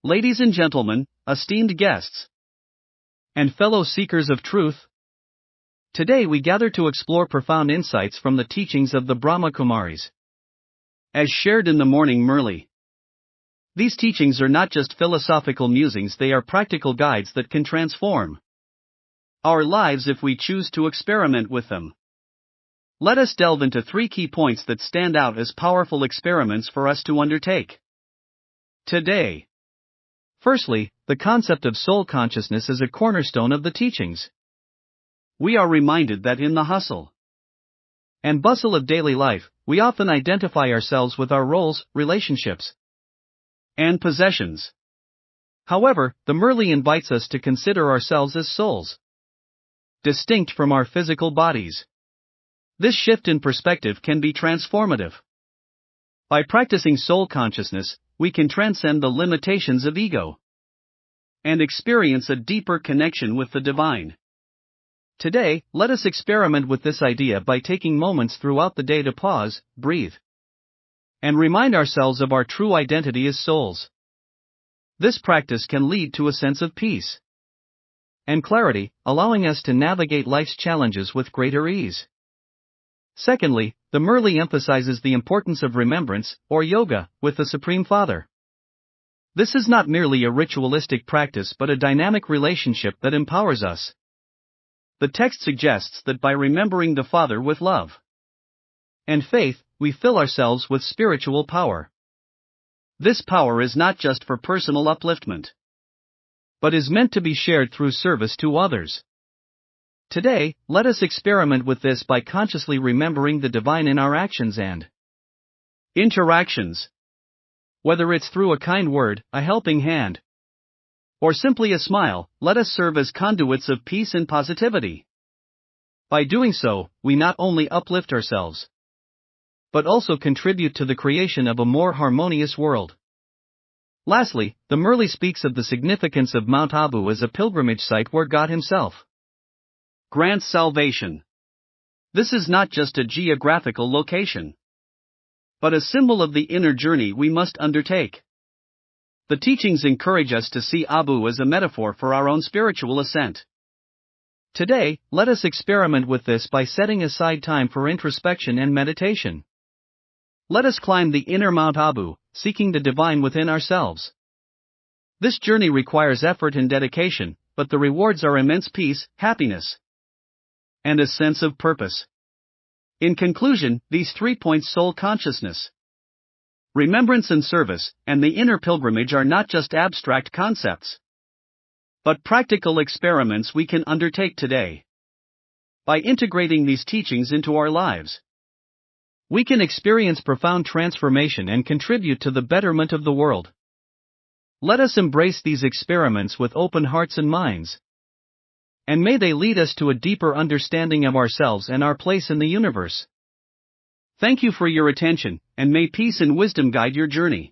Ladies and gentlemen, esteemed guests, and fellow seekers of truth, today we gather to explore profound insights from the teachings of the Brahma Kumaris, as shared in the morning Murli. These teachings are not just philosophical musings, they are practical guides that can transform our lives if we choose to experiment with them. Let us delve into three key points that stand out as powerful experiments for us to undertake today. Firstly, the concept of soul consciousness is a cornerstone of the teachings. We are reminded that in the hustle and bustle of daily life, we often identify ourselves with our roles, relationships, and possessions. However, the Murli invites us to consider ourselves as souls, distinct from our physical bodies. This shift in perspective can be transformative. By practicing soul consciousness, we can transcend the limitations of ego and experience a deeper connection with the divine. Today, let us experiment with this idea by taking moments throughout the day to pause, breathe, and remind ourselves of our true identity as souls. This practice can lead to a sense of peace and clarity, allowing us to navigate life's challenges with greater ease. Secondly, the Murli emphasizes the importance of remembrance, or yoga, with the Supreme Father. This is not merely a ritualistic practice but a dynamic relationship that empowers us. The text suggests that by remembering the Father with love and faith, we fill ourselves with spiritual power. This power is not just for personal upliftment, but is meant to be shared through service to others. Today, let us experiment with this by consciously remembering the divine in our actions and interactions. Whether it's through a kind word, a helping hand, or simply a smile, let us serve as conduits of peace and positivity. By doing so, we not only uplift ourselves, but also contribute to the creation of a more harmonious world. Lastly, the Murli speaks of the significance of Mount Abu as a pilgrimage site where God Himself grants salvation. This is not just a geographical location, but a symbol of the inner journey we must undertake. The teachings encourage us to see Abu as a metaphor for our own spiritual ascent. Today, let us experiment with this by setting aside time for introspection and meditation. Let us climb the inner Mount Abu, seeking the divine within ourselves. This journey requires effort and dedication, but the rewards are immense peace, happiness, and a sense of purpose. In conclusion, these 3 points: soul consciousness, remembrance and service, and the inner pilgrimage are not just abstract concepts, but practical experiments we can undertake today. By integrating these teachings into our lives, we can experience profound transformation and contribute to the betterment of the world. Let us embrace these experiments with open hearts and minds, and may they lead us to a deeper understanding of ourselves and our place in the universe. Thank you for your attention, and may peace and wisdom guide your journey.